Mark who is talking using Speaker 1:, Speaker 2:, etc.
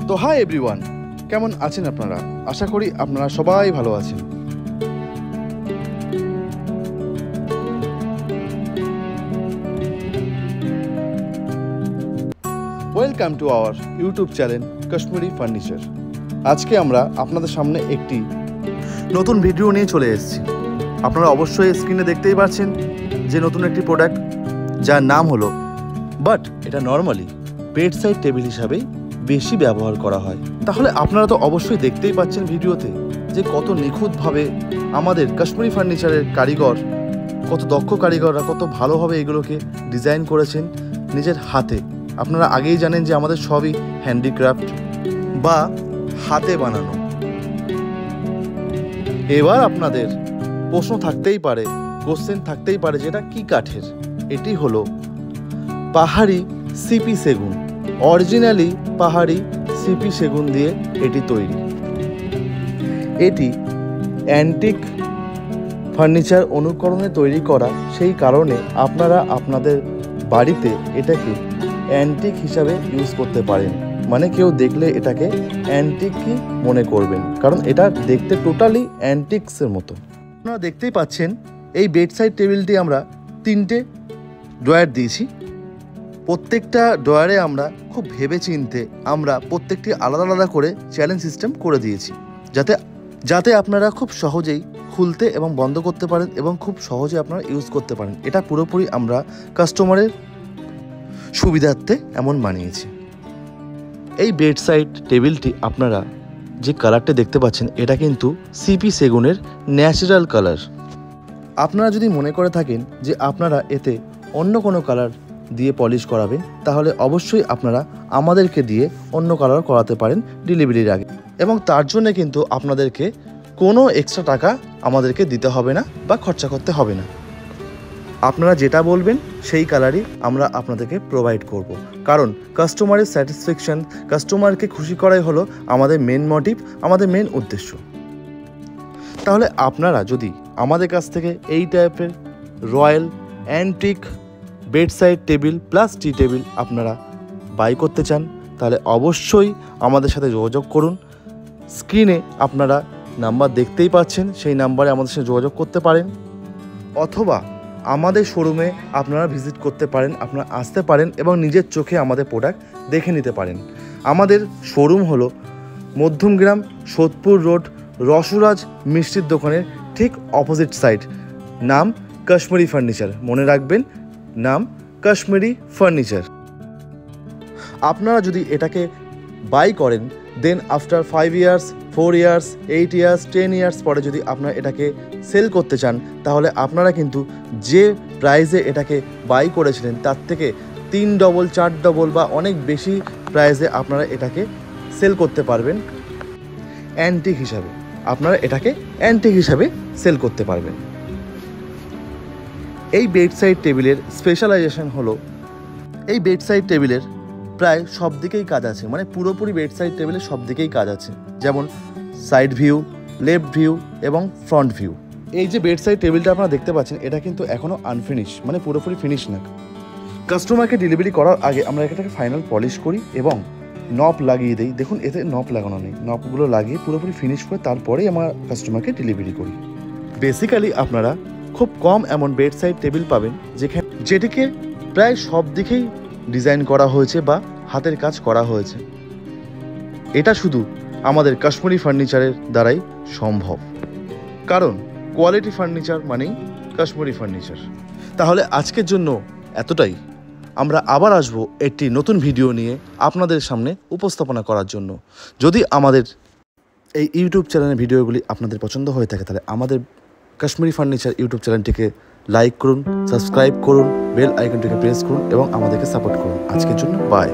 Speaker 1: তো hi everyone, কেমন আছেন আপনারা? আশা করি আপনারা সবাই ভালো আছেন। Welcome to our YouTube channel Kashmiri furniture. আজকে আমরা আপনাদের সামনে একটি নতুন ভিডিও নিয়ে চলে এসেছি। আপনারা অবশ্যই স্ক্রিনে দেখতেই পাচ্ছেন যে নতুন একটি প্রোডাক্ট, যার নাম হলো, বাট এটা নর্মালি বেড সাইড টেবিল হিসাবেই বেশি ব্যবহার করা হয়। তাহলে আপনারা তো অবশ্যই দেখতেই পাচ্ছেন ভিডিওতে যে কত নিখুঁতভাবে আমাদের কাশ্মীরি ফার্নিচারের কারিগর, কত দক্ষ কারিগররা কত ভালোভাবে এগুলোকে ডিজাইন করেছেন নিজের হাতে। আপনারা আগেই জানেন যে আমাদের সবই হ্যান্ডিক্রাফট বা হাতে বানানো। এবার আপনাদের প্রশ্ন থাকতেই পারে, কোশ্চেন থাকতেই পারে, যেটা কি কাঠের? এটি হলো পাহাড়ি সিপি সেগুন। অরিজিনালি পাহাড়ি সিপি সেগুন দিয়ে এটি তৈরি। এটি অ্যান্টিক ফার্নিচার অনুকরণে তৈরি করা, সেই কারণে আপনারা আপনাদের বাড়িতে এটাকে অ্যান্টিক হিসাবে ইউজ করতে পারেন। মানে কেউ দেখলে এটাকে অ্যান্টিকই মনে করবেন, কারণ এটা দেখতে টোটালি অ্যান্টিক্সের মতো। আপনারা দেখতেই পাচ্ছেন এই বেডসাইড টেবিলটি আমরা 3টে ড্রয়ার দিয়েছি। প্রত্যেকটা ড্রয়ারে আমরা খুব ভেবে চিনতে আমরা প্রত্যেকটি আলাদা আলাদা করে চ্যালেঞ্জ সিস্টেম করে দিয়েছি, যাতে আপনারা খুব সহজেই খুলতে এবং বন্ধ করতে পারেন এবং খুব সহজে আপনারা ইউজ করতে পারেন। এটা পুরোপুরি আমরা কাস্টমারের সুবিধার্থে এমন বানিয়েছি। এই বেডসাইড টেবিলটি আপনারা যে কালারটা দেখতে পাচ্ছেন, এটা কিন্তু সিপি সেগুনের ন্যাচারাল কালার। আপনারা যদি মনে করে থাকেন যে আপনারা এতে অন্য কোনো কালার দিয়ে পলিশ করাবেন, তাহলে অবশ্যই আপনারা আমাদেরকে দিয়ে অন্য কালার করাতে পারেন ডেলিভারির আগে, এবং তার জন্য কিন্তু আপনাদেরকে কোনো এক্সট্রা টাকা আমাদেরকে দিতে হবে না বা খরচা করতে হবে না। আপনারা যেটা বলবেন সেই কালারই আমরা আপনাদেরকে প্রোভাইড করব, কারণ কাস্টমারের স্যাটিসফ্যাকশন, কাস্টমারকে খুশি করাই হলো আমাদের মেন মোটিভ, আমাদের মেন উদ্দেশ্য। তাহলে আপনারা যদি আমাদের কাছ থেকে এই টাইপের royal antique bedside table plus tea table আপনারা বাই করতে চান, তাহলে অবশ্যই আমাদের সাথে যোগাযোগ করুন। স্ক্রিনে আপনারা নাম্বার দেখতেই পাচ্ছেন, সেই নাম্বারে আমাদের সাথে যোগাযোগ করতে পারেন, অথবা আমাদের শোরুমে আপনারা ভিজিট করতে পারেন, আপনারা আসতে পারেন এবং নিজের চোখে আমাদের প্রোডাক্ট দেখে নিতে পারেন। আমাদের শোরুম হলো মধ্যমগ্রাম সোদপুর রোড, রসরাজ মিষ্টির দোকানের ঠিক অপোজিট সাইড। নাম কাশ্মীরি ফার্নিচার, মনে রাখবেন, নাম কাশ্মীরি ফার্নিচার। আপনারা যদি এটাকে বাই করেন, then after 5 years, 4 years, 8 years, 10 years পরে যদি আপনারা এটাকে সেল করতে চান, তাহলে আপনারা কিন্তু যে প্রাইসে এটাকে বাই করেছিলেন তার থেকে 3 ডবল 4 ডবল বা অনেক বেশি প্রাইসে আপনারা এটাকে সেল করতে পারবেন অ্যান্টিক হিসাবে। আপনারা এটাকে অ্যান্টিক হিসাবে সেল করতে পারবেন। এই বেডসাইড টেবিলের স্পেশালাইজেশন হলো, এই বেডসাইড টেবিলের প্রায় সব দিকেই কাজ আছে, মানে পুরোপুরি বেডসাইড টেবিলের সব দিকেই কাজ আছে, যেমন সাইড ভিউ, লেফট ভিউ এবং ফ্রন্ট ভিউ। এই যে বেডসাইড টেবিলটা আপনারা দেখতে পাচ্ছেন, এটা কিন্তু এখনও আনফিনিশ, মানে পুরোপুরি ফিনিশ না। কাস্টমারকে ডেলিভারি করার আগে আমরা এটাকে ফাইনাল পলিশ করি এবং নব লাগিয়ে দিই। দেখুন, এতে নব লাগানো নেই, নবগুলো লাগিয়ে পুরোপুরি ফিনিশ করে তারপরেই আমরা কাস্টমারকে ডেলিভারি করি। বেসিক্যালি আপনারা খুব কম এমন বেডসাইড টেবিল পাবেন যেটিকে প্রায় সব দিকেই ডিজাইন করা হয়েছে বা হাতের কাজ করা হয়েছে। এটা শুধু আমাদের কাশ্মীরি ফার্নিচারের দ্বারাই সম্ভব, কারণ কোয়ালিটি ফার্নিচার মানেই কাশ্মীরি ফার্নিচার। তাহলে আজকের জন্য এতটাই। আমরা আবার আসবো একটি নতুন ভিডিও নিয়ে আপনাদের সামনে উপস্থাপনা করার জন্য। যদি আমাদের এই ইউটিউব চ্যানেলের ভিডিওগুলি আপনাদের পছন্দ হয়ে থাকে, তাহলে আমাদের কাশ্মীরি ফার্নিচার ইউটিউব চ্যানেলটিকে লাইক করুন, সাবস্ক্রাইব করুন, বেল আইকনটিকে প্রেস করুন এবং আমাদেরকে সাপোর্ট করুন। আজকের জন্য বাই।